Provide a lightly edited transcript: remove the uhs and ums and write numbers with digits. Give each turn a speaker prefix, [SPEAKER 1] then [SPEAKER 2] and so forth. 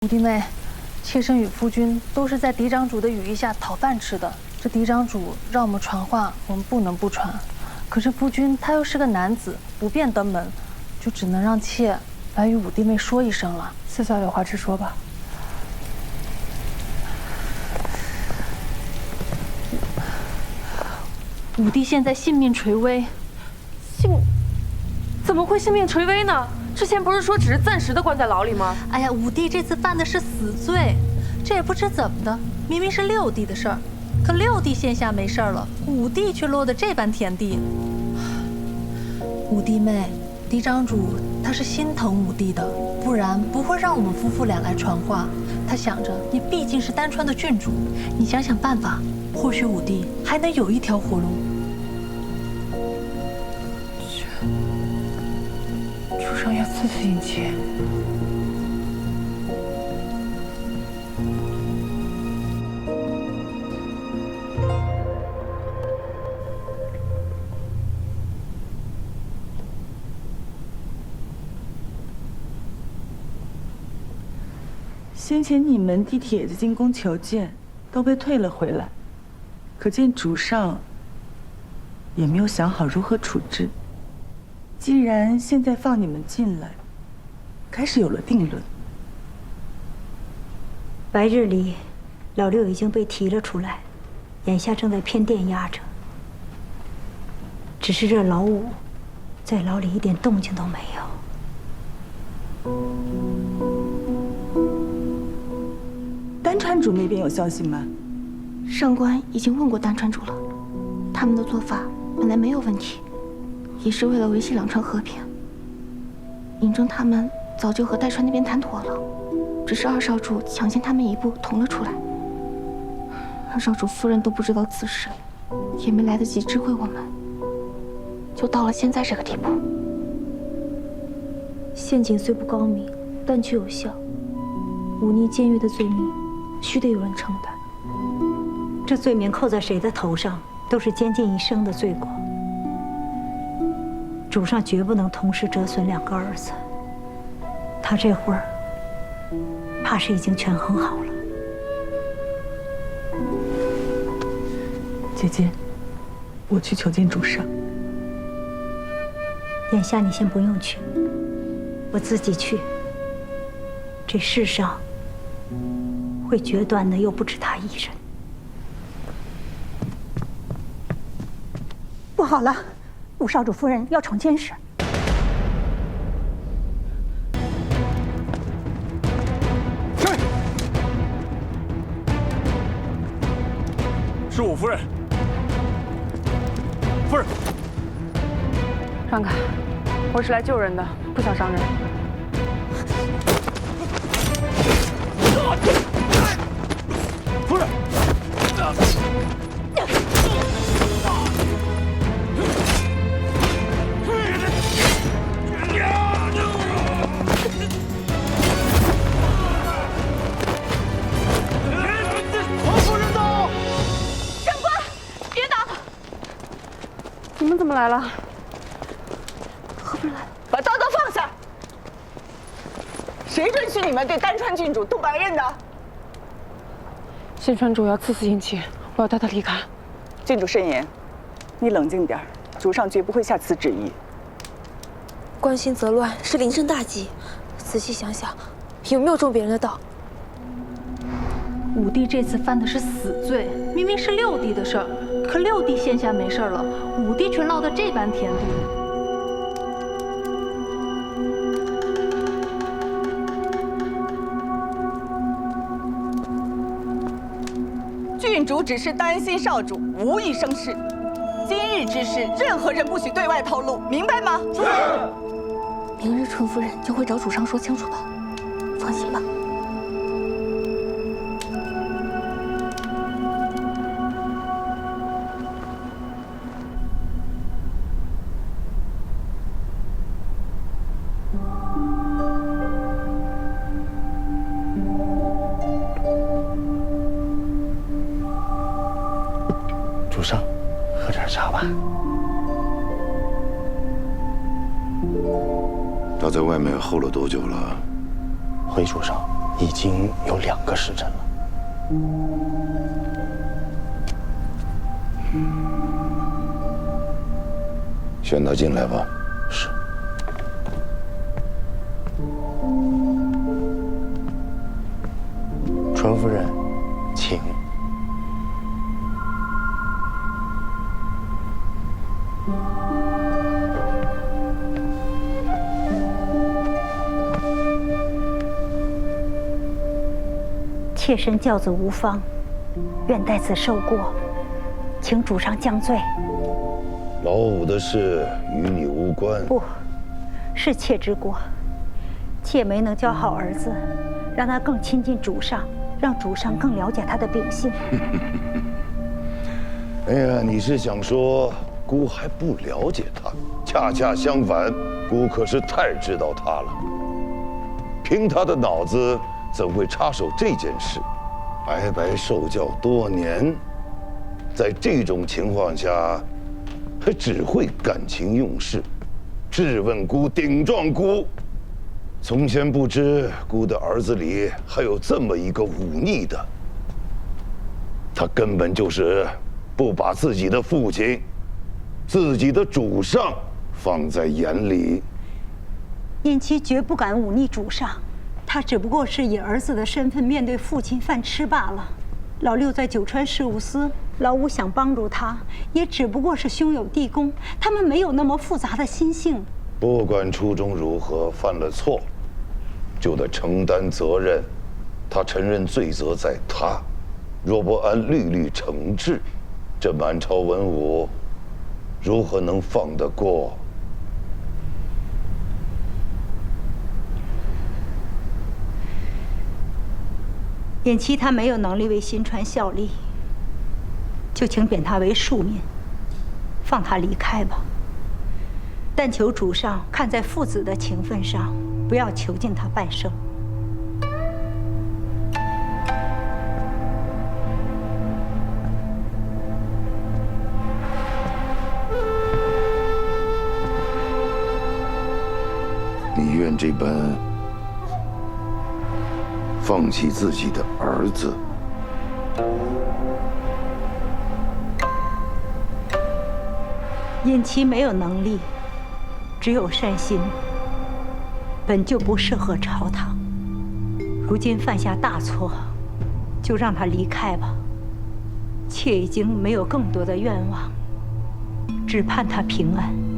[SPEAKER 1] 五弟妹，妾身与夫君都是在嫡长主的羽翼下讨饭吃的。这嫡长主让我们传话，我们不能不传。可是夫君他又是个男子，不便登门，就只能让妾来与五弟妹说一声了。
[SPEAKER 2] 四小有话直说吧。
[SPEAKER 1] 五弟现在性命垂危，
[SPEAKER 3] 怎么会性命垂危呢？之前不是说只是暂时的关在牢里吗？
[SPEAKER 1] 哎呀，五弟这次犯的是死罪，这也不知怎么的，明明是六弟的事儿，可六弟现下没事儿了，五弟却落得这般田地。五弟妹，嫡长主他是心疼五弟的，不然不会让我们夫妇俩来传话。他想着你毕竟是丹川的郡主，你想想办法，或许五弟还能有一条活路。
[SPEAKER 2] 主上要赐死引起。
[SPEAKER 4] 先前你们递帖子进宫求见，都被退了回来，可见主上也没有想好如何处置。既然现在放你们进来，开始有了定论。
[SPEAKER 5] 白日里，老六已经被提了出来，眼下正在偏殿压着。只是这老五，在牢里一点动静都没有。
[SPEAKER 4] 丹川主那边有消息吗？
[SPEAKER 6] 上官已经问过丹川主了，他们的做法本来没有问题，也是为了维系两川和平。嬴政他们早就和代川那边谈妥了，只是二少主抢先他们一步捅了出来。二少主夫人都不知道此事，也没来得及知会我们，就到了现在这个地步。
[SPEAKER 5] 陷阱虽不高明，但却有效。忤逆僭越的罪名，须得有人承担。这罪名扣在谁的头上，都是监禁一生的罪过。主上绝不能同时折损两个儿子。他这会儿，怕是已经权衡好了。
[SPEAKER 4] 姐姐，我去求见主上。
[SPEAKER 5] 眼下你先不用去，我自己去。这世上会决断的又不止他一人。
[SPEAKER 7] 不好了，五少主夫人要闯监室。
[SPEAKER 8] 是五夫人。夫人，
[SPEAKER 3] 让开！我是来救人的，不想伤人。
[SPEAKER 8] 夫人。
[SPEAKER 3] 你们怎么来了？
[SPEAKER 6] 何不来？
[SPEAKER 9] 把刀都放下！谁准许你们对丹川郡主动白刃的？
[SPEAKER 3] 新川主要赐死引起，我要带他离开。
[SPEAKER 9] 郡主慎言，你冷静点，主上绝不会下此旨意。
[SPEAKER 6] 关心则乱是临阵大忌，仔细想想，有没有中别人的道？
[SPEAKER 1] 五弟这次犯的是死罪，明明是六弟的事儿，可六弟现下没事儿了，五弟却落得这般田地。
[SPEAKER 9] 郡主只是担心少主无意生事，今日之事，任何人不许对外透露，明白吗？是。
[SPEAKER 6] 明日春夫人就会找主上说清楚的，放心吧。
[SPEAKER 8] 主上，喝点茶吧。
[SPEAKER 10] 他在外面候了多久了？
[SPEAKER 8] 回主上，已经有2个时辰了。
[SPEAKER 10] 宣他进来吧。
[SPEAKER 8] 是。纯夫人，请。
[SPEAKER 5] 妾身教子无方，愿代此受过，请主上降罪。
[SPEAKER 10] 老五的事与你无关。
[SPEAKER 5] 不，是妾之过。妾没能教好儿子，让他更亲近主上，让主上更了解他的秉性。
[SPEAKER 10] 哎呀，你是想说姑还不了解他？恰恰相反，姑可是太知道他了。凭他的脑子，怎会插手这件事？白白受教多年，在这种情况下，还只会感情用事，质问姑，顶撞姑。从前不知姑的儿子里还有这么一个忤逆的，他根本就是不把自己的父亲、自己的主上放在眼里。
[SPEAKER 5] 燕妻绝不敢忤逆主上，他只不过是以儿子的身份面对父亲饭吃罢了。老六在九川事务司，老五想帮助他，也只不过是兄友弟恭，他们没有那么复杂的心性。
[SPEAKER 10] 不管初衷如何，犯了错，就得承担责任。他承认罪责在他，若不按律律惩治，这满朝文武如何能放得过？
[SPEAKER 5] 燕妻他没有能力为新川效力，就请贬他为庶民，放他离开吧。但求主上看在父子的情分上，不要囚禁他半生。
[SPEAKER 10] 你愿这般放弃自己的儿子？
[SPEAKER 5] 燕妻没有能力，只有善心，本就不适合朝堂。如今犯下大错，就让他离开吧。妾已经没有更多的愿望，只盼他平安。